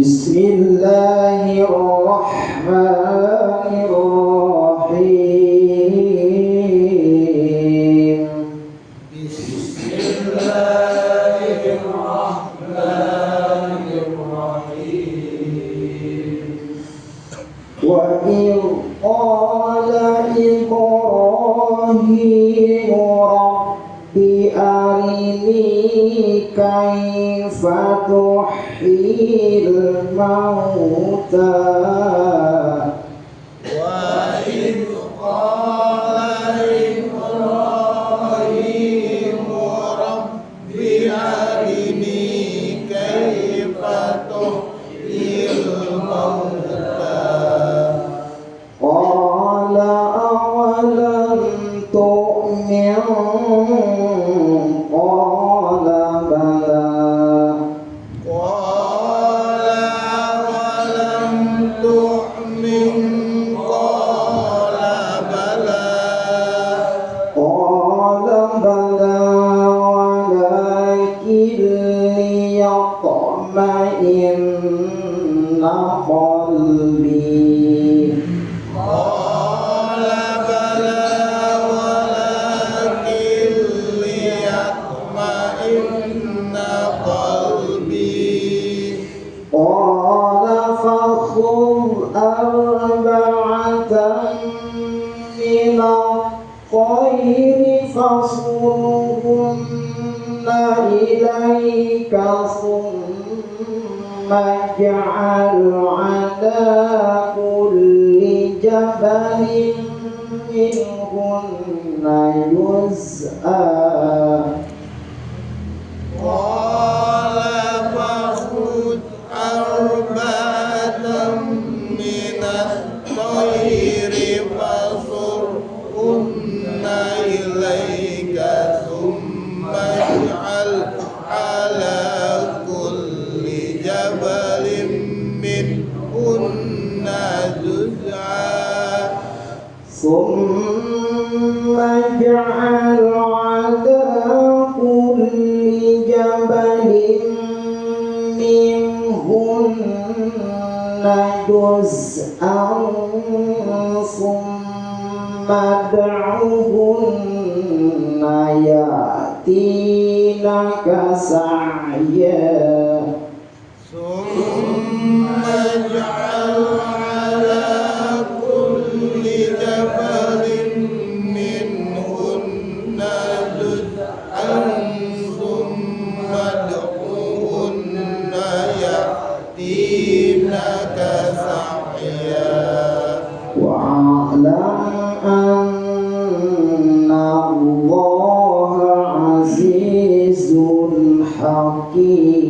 Bismillahirrahmanirrahim. Wa in qala Ibrahim rabbi arini kaifa tuhyil mauta. Wa in qala Ibrahim rabbi arini kaifa tuhyil mauta. Qala awalam tu'min qala bala. Qala awalam tu'min qala bala. Qala bala walakin liyatma'inna qalbi. Qala bala walakin liyatma'inna qalbi. Qala fakhudh arba'atan minat tayri fasurhunna ilayka thumma ij'al 'ala kulli jabalin minhunna juz'a. Qala fakhudh arba'atan minat tayri fasurhunna ilayka thumma ij'al 'ala kulli jabalin minhunna juz'a. Thumma ij'al 'ala kulli jabalin minhunna juz'an thumma ad'uhunna ya'tinaka sa'ya. Summa ij'al 'ala kulli jabalin minhunna juz'an summa ad'uhunna ya'tinaka sa'ya. Wa'lam anna Allaha azizun hakim.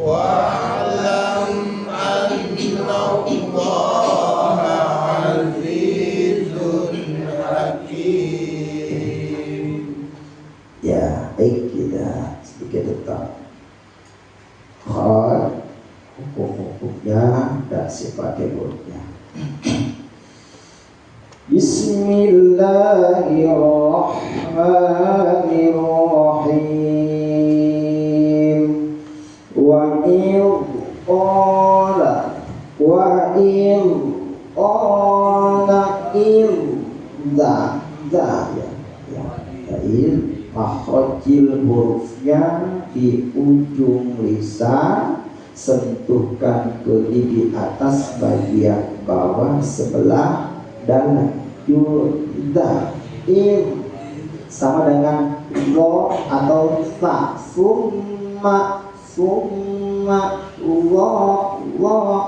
Wa'lam anna Allaha azizun hakim. Ya, baik, kita sedikit tentang hal hukum-hukumnya dan sifat buruknya. Bismillahirrahmanirrahim. Wa in qala idza makhrajil hurufnya di ujung lisan, sentuhkan ke gigi atas bagian bawah sebelah dalam. Yudha sama dengan lo atau fa. Summa Allah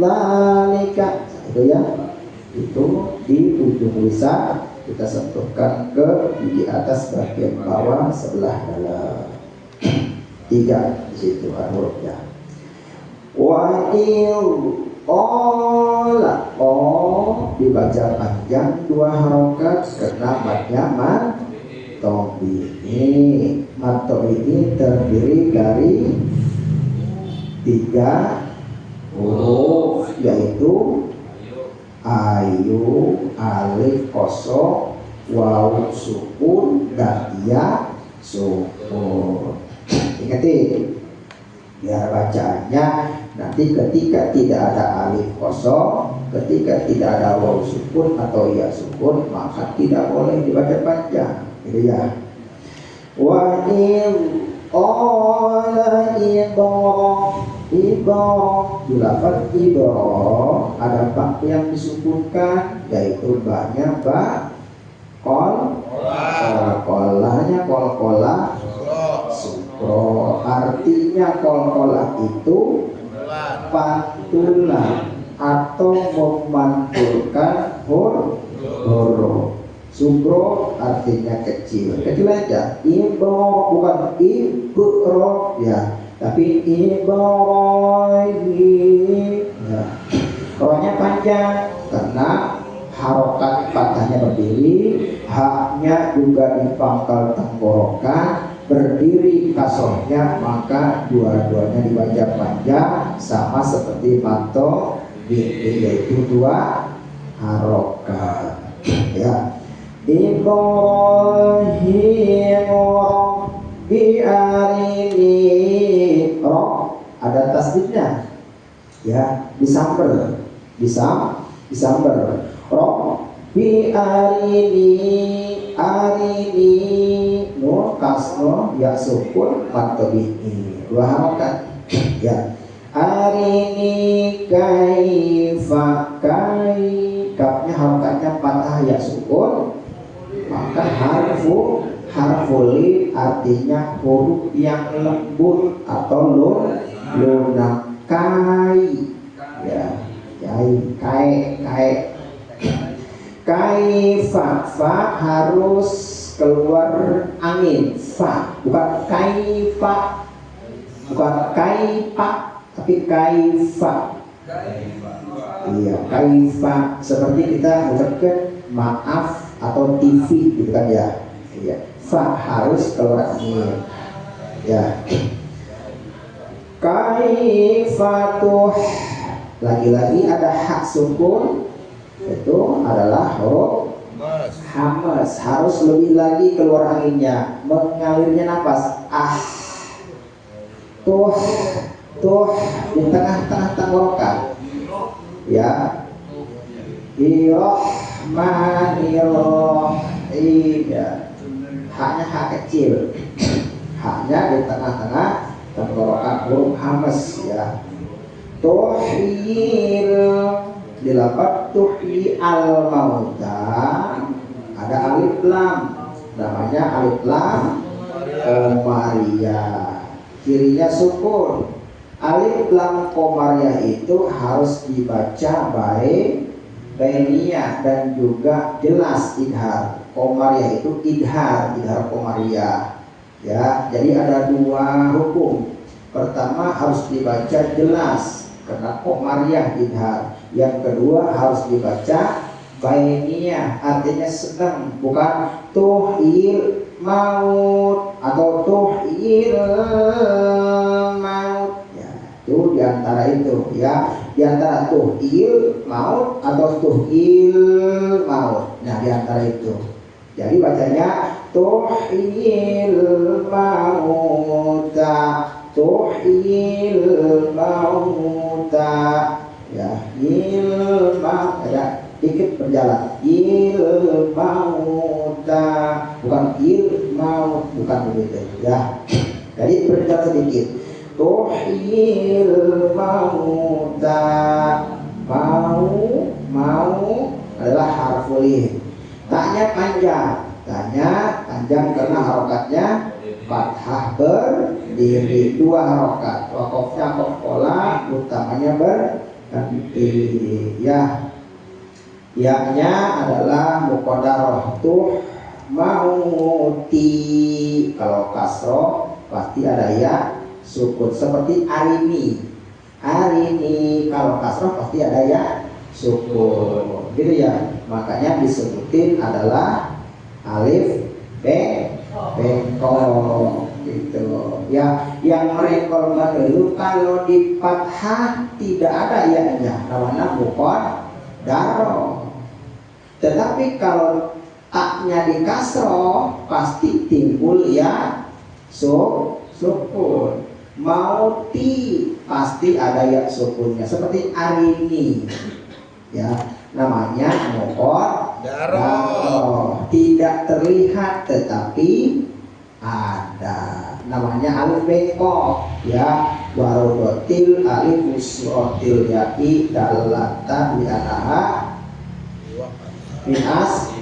lalika, itu ya, itu di ujung lisan kita sentuhkan ke gigi atas bagian bawah sebelah dalam. 3 di situ hurufnya. Wa qala dibaca panjang 2 harokat karena matnya ini terdiri dari 3 huruf, yaitu ayu, alif kosong, waw sukun, dan ya sukun. Ingatin, Biar bacaannya nanti ketika tidak ada alif kosong, ketika tidak ada waw sukun atau ya sukun, maka tidak boleh dibaca panjang, gitu ya. Wa in qala dilafaz ibro ada bak yang disukunkan, yaitu baknya bak kolanya kol-kola sukro. Artinya kol-kola itu pantulan atau memantulkan huruf. Sukro artinya kecil, kecil aja. Ibro bukan ibro ya, tapi Ibrahim ya. Rohnya panjang karena harokat fathahnya berdiri, haknya juga di pangkal tenggorokan, berdiri kasrohnya, maka dua-duanya dibaca panjang sama seperti manto yaitu dua harokat ya. Ibrahim Rabbi arini roh ada tasdidnya ya, disamber Rabbi arini nur kasro ya sukun matobi'i dua harokat ya. Arini kaifa kapnya harokatnya patah ya sukun, maka harfuli artinya huruf yang lembut atau lunak. Kai ya, kai fa harus keluar angin, fa bukan kaifa, bukan kaifa tapi kaifa. Iya, kaifa seperti kita mengucapkan maaf atau TV gitu kan ya. Iya, fa harus keluar angin ya. Kaifatuh lagi-lagi ada hak sukun, itu adalah huruf hamas, harus lebih lagi keluar anginnya, mengalirnya nafas. Tuh di tengah-tengah tenggorokan ya. Irrahmanirrahim ya. Haknya hak kecil, haknya di tengah-tengah tenggorokan huruf hamas ya. Tuhyil dilafaz tuhyi al mauta ada alif lam, namanya alif lam qamariyah, kirinya sukun. Alif lam qamariyah itu harus dibaca baik bainiyah dan juga jelas idhar. Qamariyah itu idhar qamariyah ya. Jadi ada dua hukum. Pertama harus dibaca jelas karena qamariyah idhar. Yang kedua harus dibaca bainiyah, artinya sedang, bukan tuhil maut atau tuhil maut ya. Itu diantara itu ya, diantara tuhil maut atau tuhil maut. Nah diantara itu. Jadi bacanya tuhil mauta, tuhil mauta ya. Ilma ada dikit berjalan, ilmauta bukan ilmaut, bukan begitu ya. Jadi berjalan sedikit. Tuhil mauta, mau adalah harfulih. Taknya panjang karena harokatnya fathah berdiri dua harokat. Wakofnya kokola utamanya berdiri ya. Ya-nya adalah muqaddarah tuh mauti. Kalau kasroh pasti ada ya sukun seperti arini kalau kasroh pasti ada ya sukun gitu ya. Makanya disebutin adalah alif bengkol gitu ya. Yang merengkol dulu kalau di fathah tidak ada ya-nya, namanya muqaddarah. Tetapi kalau taknya di kasroh pasti timbul ya sukun. Mauti pasti ada ya sukunnya, seperti arini ya, namanya muqaddarah, tidak terlihat tetapi ada, namanya alif bengkok ya. Warodotil alif usrotil ya'i dalatan bi'anaha binas,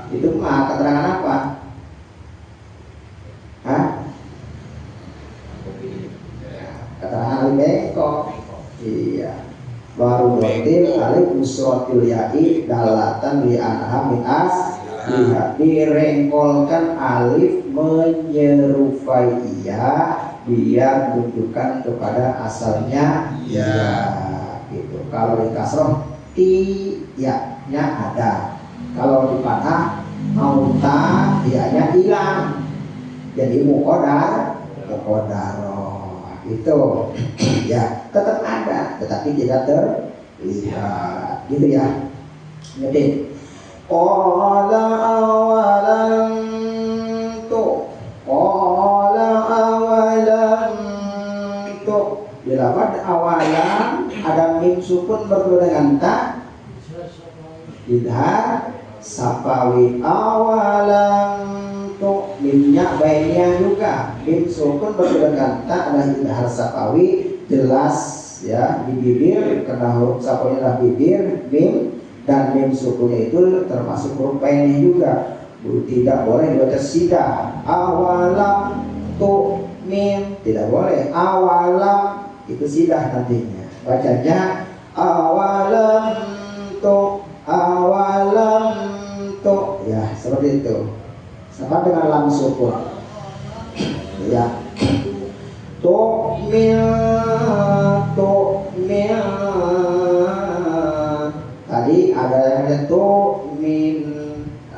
itu mah keterangan apa? Hah? Keterangan alif bengkok. Iya. Warodotil alif usrotil ya'i dalatan bi'anaha binas, direngkolkan alif menyerupai iya biar menunjukkan kepada asalnya iya gitu. Kalau di kasroh iyanya ada, kalau di fathah mauta iyanya hilang, jadi muqaddaroh itu ya, tetap ada tetapi tidak terlihat gitu ya. Ngerti? Qala awalam tu, qala awalam tu. Bila pada awalam ada mim sukun bertemu dengan ta, idhar safawi. Awalam tu, mimnya bainnya juga mim sukun bertemu dengan ta adalah idhar safawi, jelas ya di bibir karena huruf safawinya adalah bibir mim, dan mim sukunya itu termasuk huruf painnya juga, tidak boleh dibaca sidah. Awalam tu mim tidak boleh, awalam itu sidah nantinya, bacanya awalam tu, awalam tu ya, seperti itu, sama dengan lam sukun ya. Tu mim, tu mim, tadi ada yang tu'min,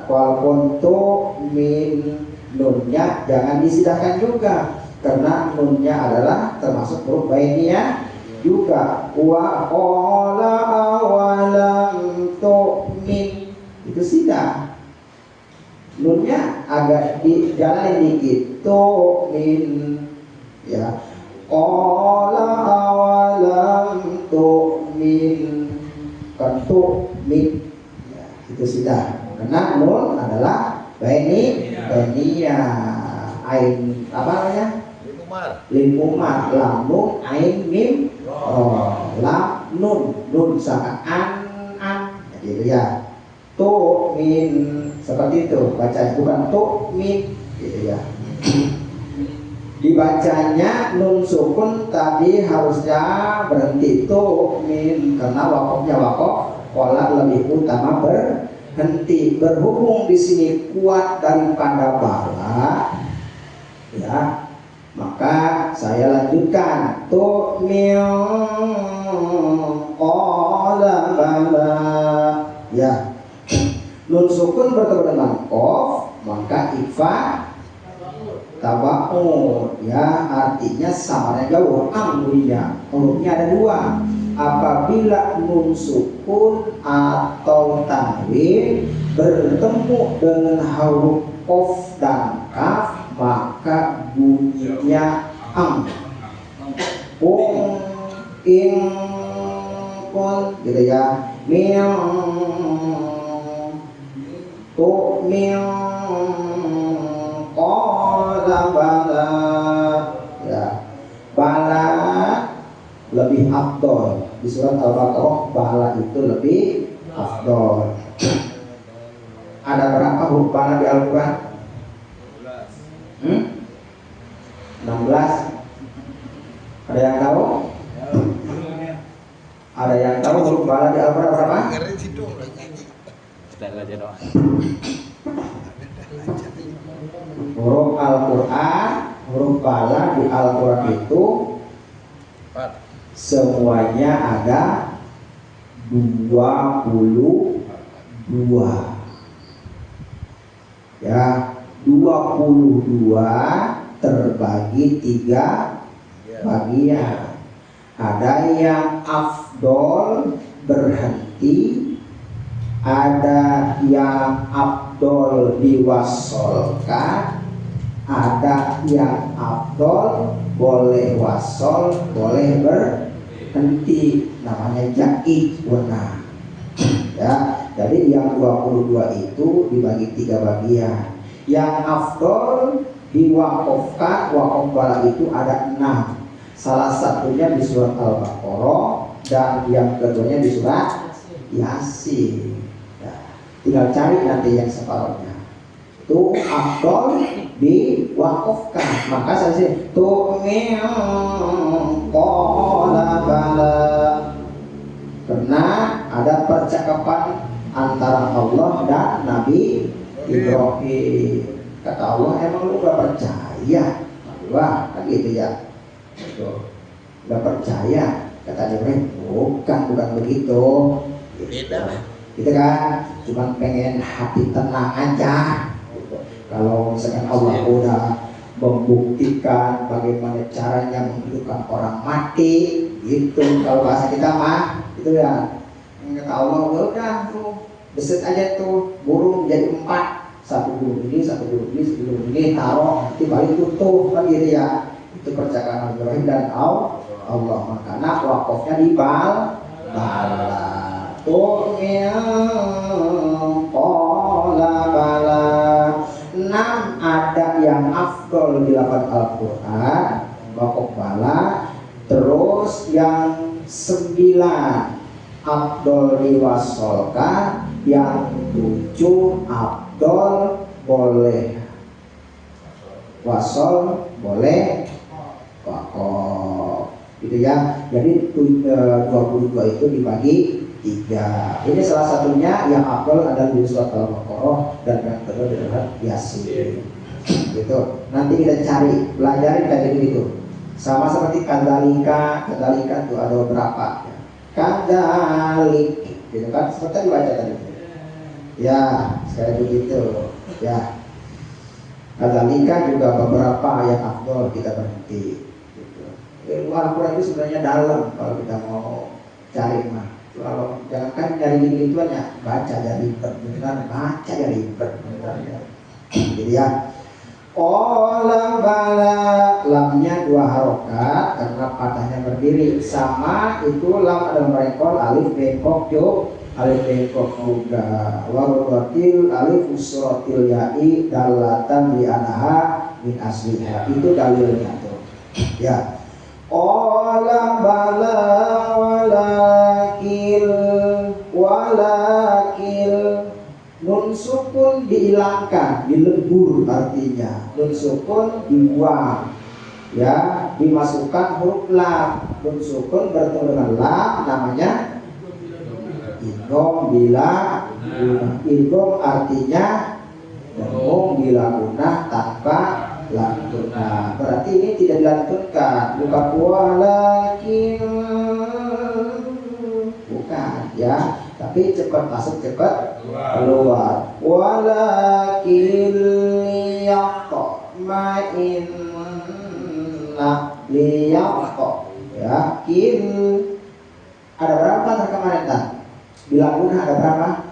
walaupun tu'min nunnya jangan disidahkan juga karena nunnya adalah termasuk huruf bainiyah juga. Wa qala awalam tu'min itu sidah, nunnya agak dijalanin dikit, tu'min ya. Qala awalam tu'min, tentu min ya, itu sudah, karena nun adalah bainiyah, ain apa namanya, lim umar, lam nun ain mim lam nun sama an jadi ya. Tu min seperti itu baca, bukan tu min gitu ya. Dibacanya nun sukun tadi harusnya berhenti tu min karena wakofnya wakof pola lebih utama berhenti. Berhubung di sini kuat daripada bala ya, maka saya lanjutkan tu min qala bala ya. Nun sukun bertemu dengan kof maka ikhfa tabaun ya, artinya samarnya jauh. Amrinya hurufnya ada dua, apabila nun sukun atau tanwin bertemu dengan huruf qaf dan kaf maka bunyinya am, ing pun gitu ya. Ming tu ming qala bala ya. Bala lebih afdol di surat Al-Baqarah, bala itu lebih afdol. Ada berapa huruf bala di Al-Quran? 16. Ada yang tahu? Ada yang tahu huruf bala di Al-Quran berapa? Huruf Al-Quran, huruf bala di Al-Quran itu semuanya ada 22 ya. 22 terbagi 3 bagian. Ada yang afdol berhenti, ada yang afdol diwasolkan, ada yang afdol, boleh wasol, boleh berhenti, namanya jaiz benar. Ya, jadi yang 22 itu dibagi 3 bagian. Yang afdol diwakafkan, wakaf bala itu ada 6. Salah satunya di surat Al-Baqarah dan yang keduanya di surat Yasin. Ya, tinggal cari nanti yang separuhnya. Itu afdol diwakafkan. Maka saya sih qala bala, karena ada percakapan antara Allah dan Nabi Ibrahim. Kata Allah, emang lu gak percaya? Wah, kan gitu ya. Gak percaya? Kata Ibrahim, bukan begitu. Beda. Gitu kan, cuma pengen hati tenang aja. Kalau misalkan Allah udah membuktikan bagaimana caranya menghidupkan orang mati, gitu. Kalau bahasa kita mah, itu ya. Kata Allah, udah tuh beset aja tuh burung jadi 4, satu burung ini, satu burung ini, satu burung ini, taruh, nanti balik tutup, kan gitu ya. Itu percakapan Ibrahim dan Allah. Makanya wakafnya di bala. Tuh qala bala. 6 ada yang afdol di lafaz Al-Quran, wakaf bala. Terus yang 9 afdol diwasolkan, yang 7 afdol boleh wasol, boleh wakaf, gitu ya. Jadi 22 itu dibagi 3. Ini salah satunya yang afdol adalah di surat Al-Baqarah dan yang kedua di surat Yasin. Gitu. Nanti kita cari, pelajarin kayak gitu. Sama seperti kadzalika itu ada beberapa. Kadzalik, gitu kan? Seperti dibaca tadi. Ya, sekali begitu. Ya. Kadzalika juga beberapa yang afdol kita berhenti. Gitu. Al-Quran itu sebenarnya dalam kalau kita mau cari mah. Kalau jangankan dari gini itu hanya baca dari benar, baca dari benar ya. Jadi ya. Qala bala, lamnya 2 harokat karena patahnya berdiri. Sama itu lam ada merengkol, alif bengkok jo, alif bengkok juga. Warotil alif usrotil ya'i dalatan li anaha min asliha. Itu dalilnya tuh. Ya. Qala bala walakil nun sukun dihilangkan, dilebur artinya. Nun sukun dibuang, ya, dimasukkan huruf lam. Nun sukun bertemu dengan lam, namanya idgham bila gunah. Idgham artinya idgham bila gunah tanpa lantun. Berarti ini tidak dilantunkan, bukan walakin, bukan ya. Tapi cepat masuk, cepat keluar. Walakin liyaqma'inna, liyaqma, yakin. Ada berapa kemarin kan? Bilang guna ada berapa?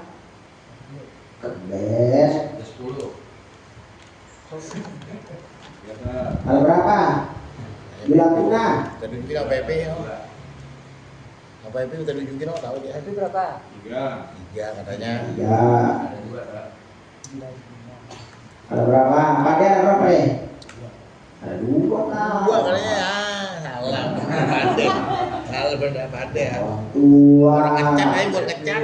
Kebes 10. Ada berapa? Bilang guna. Tadi bikin APP ya. APP udah tunjukin, tahu dia. APP berapa? 3 katanya. 3. Ada berapa? Pade ada berapa nih? Ada 2 kan? 2 katanya ya. Salah. Pade. Salah benda pade ya. Tua. Orang ngecat aja buat ngecat.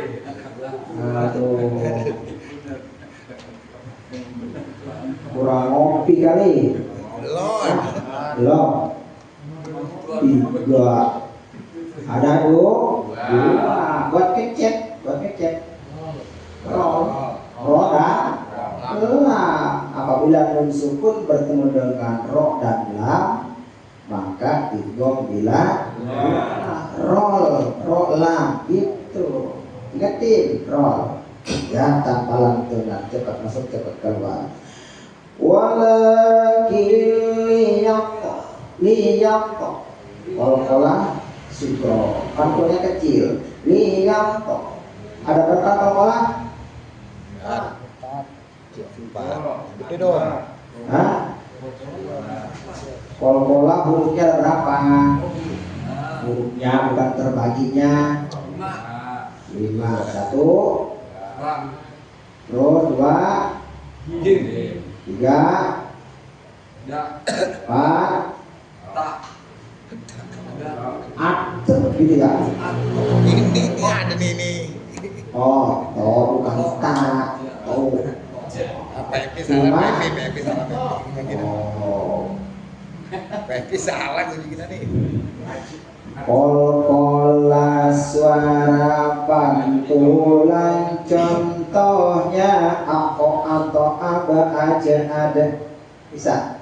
Aduh. Kurang ngopi kali. Belum. Belum. 3. Ada 2. Buat kecet. Roda. Apabila nun sukun bertemu dengan ro dan lam, maka idgham bila ro lam itu. Ingatin roll ya, tanpa lantun, cepat masuk cepat keluar. Walakin liyaqta qalqalah sugro, kalkulnya kecil. Liyaqta ada berapa kalqalah? 4. Gede dong. Hah? Kol-kola hurufnya ada berapa? Hurufnya bukan terbaginya. 5. 1, terus 2, 3, 4, atau gitu ya? Ini ada nih. Oh, bukan tak. Oh. PFP salah, PFP salah. Oh. PFP salah gue gini nih. Kol-kola suara pantulan, contohnya ako atau aba aja ada. Bisa?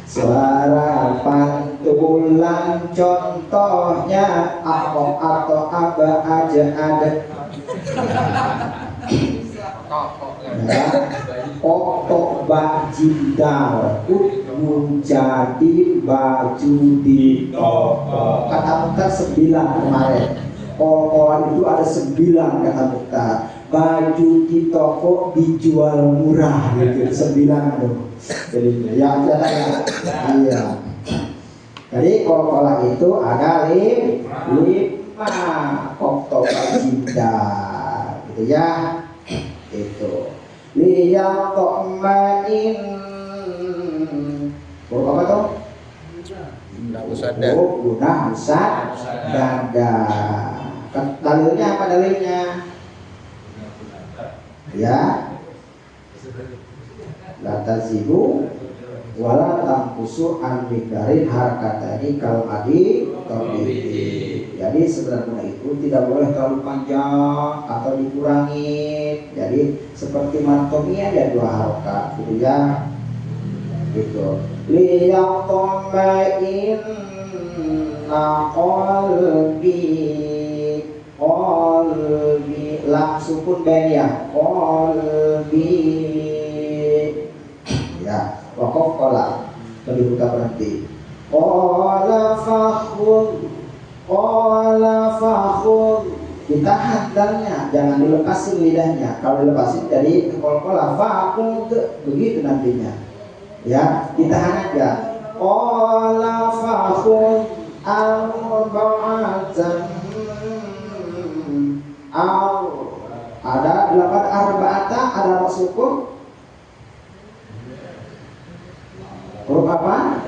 Suara pantulan, contohnya ako atau aba aja ada. Ya. Otok bajidal menjadi baju di toko. Kata Mukhtar 9 kemarin. Kol-kolan itu ada 9 kata Mukhtar. Baju di toko dijual murah gitu. 9 tuh. Jadi yang ya. Iya. Jadi kol-kolan itu ada 5 otok bajidal gitu ya. Itu liyaqmain huruf apa tuh? Guna usad dada. Dalilnya apa dalilnya? Ya, la tazibu wala tangkusu an mikdarin harakatani kal adi tabi'i. Jadi sebenarnya itu tidak boleh terlalu panjang atau dikurangi. Jadi seperti mantomia ya 2 harokat gitu ya. Gitu. Liyaqmain qalbi lam sukun ben ya. Qalbi ya. Wakof kola lebih buka berhenti. Kola fakhur ditahan dalnya, jangan dilepasin lidahnya. Kalau dilepasin jadi kola fakhur begitu nantinya. Ya, ditahan aja. Kola fakhur arba'atan ada 8 arba'ata, ada rasukun. Huruf apa?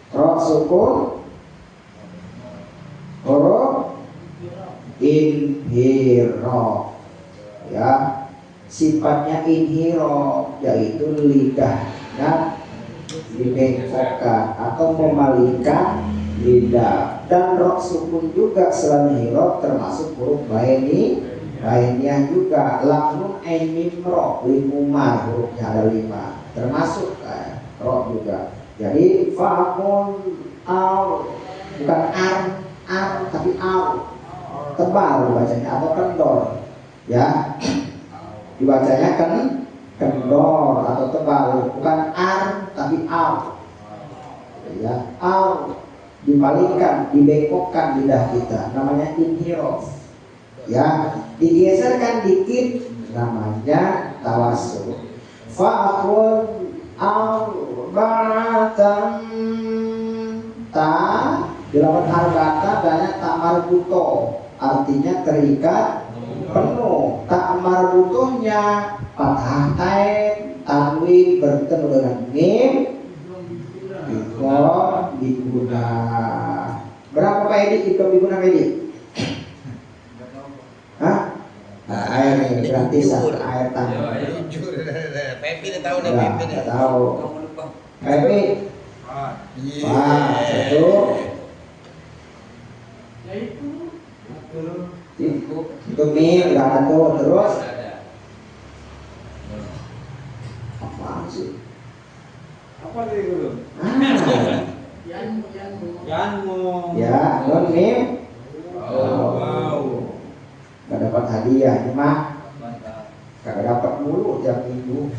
Ro sukun, huruf inhiro, ya sifatnya inhiro yaitu lidahnya dibengkokkan atau memalingkan lidah. Dan ro sukun juga selain hiro termasuk huruf bainiyah juga. Lamun mimro limumar hurufnya ada 5 termasuk ro juga. Jadi fakun al bukan ar tapi al tebal bacanya atau kendor ya, dibacanya kendor atau tebal, bukan ar tapi al ya. Al dipalingkan, dibengkokkan lidah kita, namanya inhirof ya. Digeserkan dikit namanya tawassul. Fakun arba'atan ta dilawan arba'atan banyak tak marbuto, artinya terikat penuh. Tak marbutonya fathah tain tanwin bertemu dengan mim ikon diguna. Berapa Pak Edi ikon diguna Pak Edi? Hah? Nah, air ini gratisan, air tanah. Pepi dia tahu nih, Pepi nih. Tahu. Pepi. Wah, satu. Itu mie udah ada tuh, terus. Apaan sih? Apa tadi dulu? Yanmu. Ya, non mie. Wow. Gak dapat hadiah, cuma gak dapat mulu tiap minggu.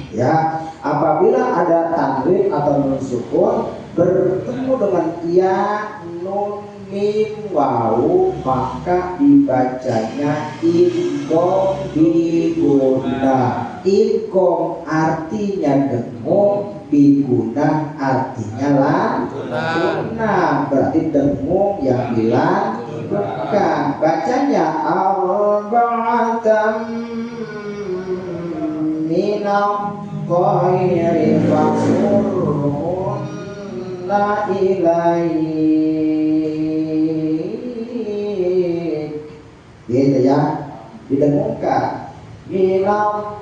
Ya, apabila ada tanwin atau nun sukun bertemu dengan ya, nun, mim wau, maka dibacanya idgham biguna. Idgham artinya dengung, biguna artinya guna. Berarti dengung yang dilantunkan. Bacanya arba'atam minal khairin fasurhunna ilaik. Gitu ya, didengungkan. Minal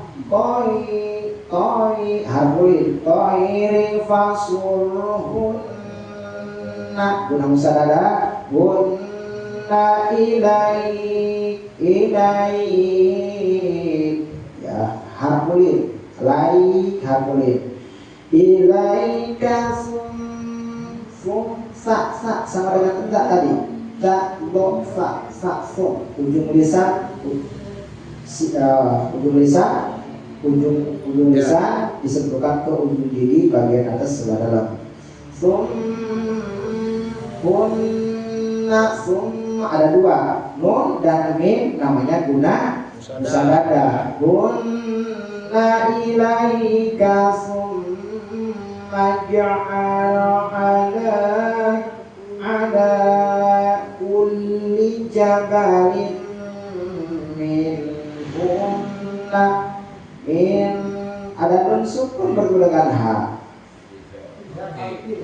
khairin fasurhunna, guna musadada, hunna ilaik ya, harfulin laik harfulin ilaika sa sama dengan enggak tadi lo sa so ujung lisan ujung lisan disentuhkan ke ujung gigi bagian atas sebelah dalam. Ada dua, nun dan mim, namanya guna musadada. Hunna ilaika summa ja'ala ala kulli jabalin minhunna min, ada nun sukun bertemu dengan ha,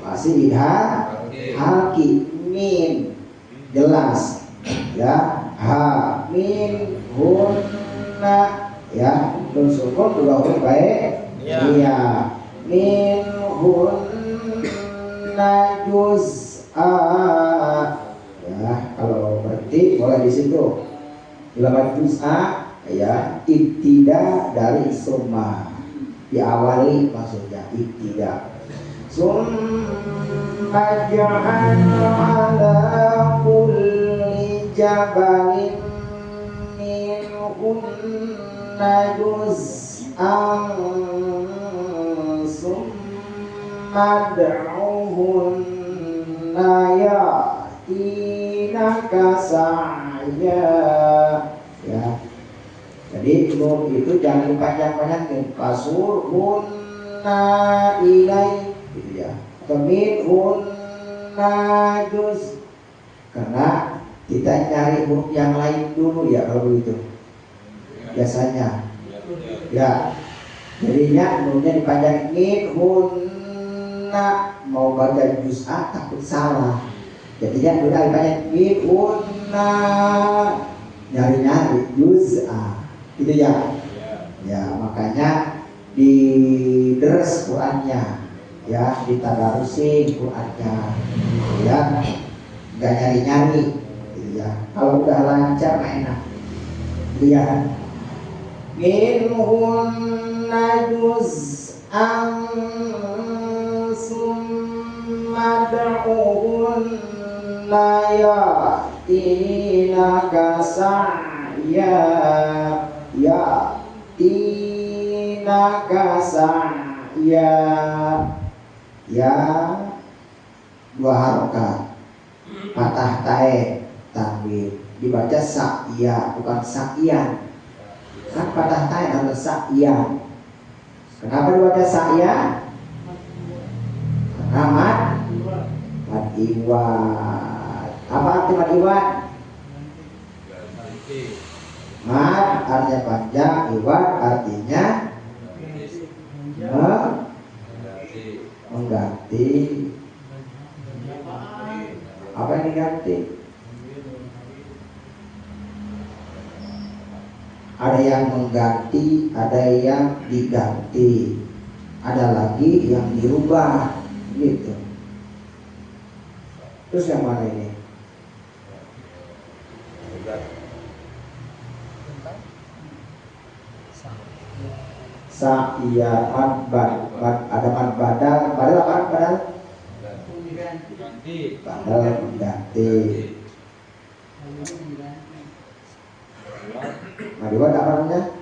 masih idhar halki, min jelas ya, ha min hunna ya, nun sukun dua huruf baik iya, min hunna juz'a ya, kalau berarti boleh di situ dilakukan juz'a ya, ibtida dari summa, diawali maksudnya ibtida. Summa ja'ala ala kulli jabalin minhunna juz'an summa da'uhunna ya'tinaka sa'ya ya. Jadi nun itu jangan dipanjang-panjangin, fasurhunna ilaik gitu ya, atau minhunna juz, karena kita nyari huruf yang lain dulu ya kalau begitu biasanya ya, jadinya nunnya dipanjangin minhunna, mau baca juz'a takut salah, jadinya udah dipanjangin minhunna, nyari-nyari juz'a gitu ya. Ya makanya dideres Qur'annya ya, ditadarusin Qur'annya ya, nggak nyari-nyari gitu ya. Kalau udah lancar enak ya. Minhunna juz'an summa da'uhunna ya'tinaka sa'ya ya'tinaka sa'ya ya, dua harokat patah tae tanwin, dibaca sa'ya bukan sa'yan, kan patah tae harus sa'ya. Kenapa dibaca sa'ya? Karena mad iwad. Apa arti mad iwad? Mad artinya panjang, iwad artinya mengganti. Apa yang diganti? Ada yang mengganti, ada yang diganti, ada lagi yang dirubah gitu. Terus yang mana ini? Sa'ya mad ada mad badal apa badal? Badal mengganti. Madiwad apa namanya?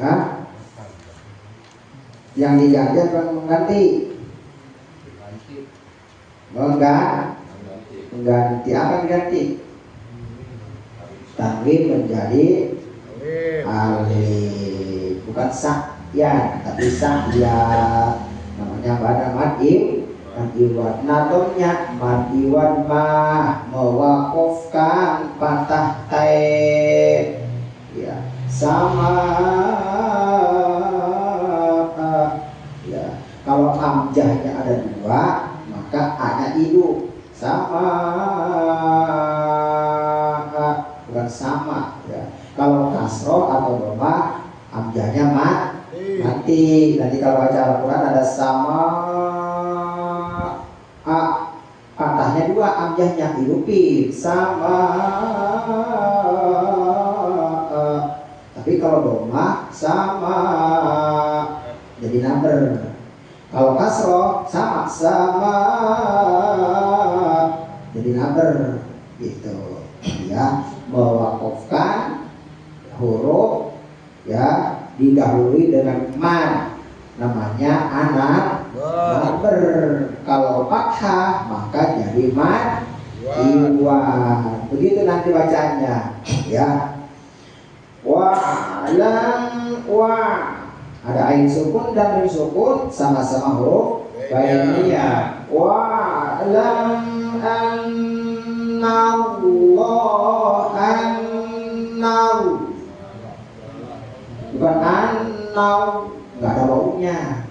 Hah? Yang diganti apa yang mengganti? mengganti apa yang diganti? Tanwin menjadi alif, bukan sa'yan tapi sa'ya, namanya pada madiwan. Nadomnya madiwan mah mewakufkan patah taib, ya sama. Ya kalau hamzahnya ada dua maka a-nya hidup, sama, bukan sama ya. Kalau kasroh atau dhamma hamzahnya mati. Nanti kalau baca Al-Quran ada sama a, patahnya dua, hamzahnya hidupin sama. Tapi kalau dhamma sama jadi number. Kalau kasroh sama jadi number gitu ya. Mewakufkan huruf ya didahului dengan man, namanya anak number. Kalau fathah maka jadi madiwan. Begitu nanti bacanya ya. Wa ada ain sukun dan mim sukun, sama-sama huruf bainiyah. Wa lam bukan annau, nggak ada baunya.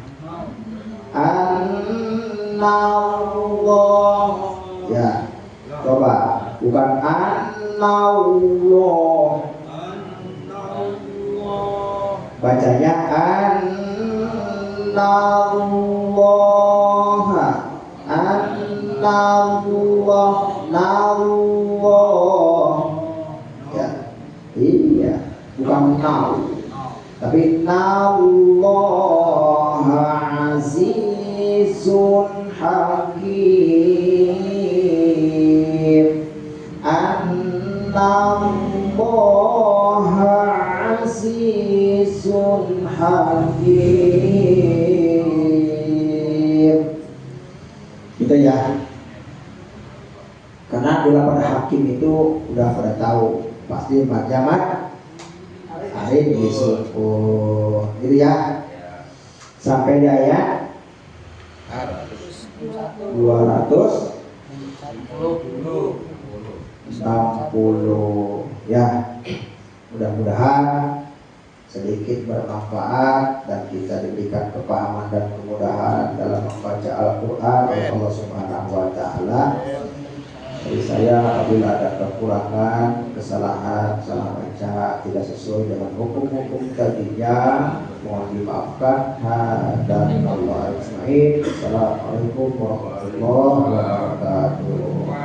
Annallah ya, coba bukan annallah, bacanya annallah, nallah ya. Iya, bukan nau tapi nallah azizun hakim. Annallah azizun hakim. Gitu ya. Karena dulu pada hakim itu udah pada tahu pasti jamat arin disukun gitu ya. Sampai di ayat 260 ya. Mudah-mudahan sedikit bermanfaat dan kita diberikan kepahaman dan kemudahan dalam membaca Al-Quran oleh Allah Subhanahu wa Ta'ala. Dari saya apabila ada kekurangan, kesalahan, salah baca, tidak sesuai dengan hukum-hukum tadinya, mohon dimaafkan. Dan Allah Assalamualaikum warahmatullahi wabarakatuh.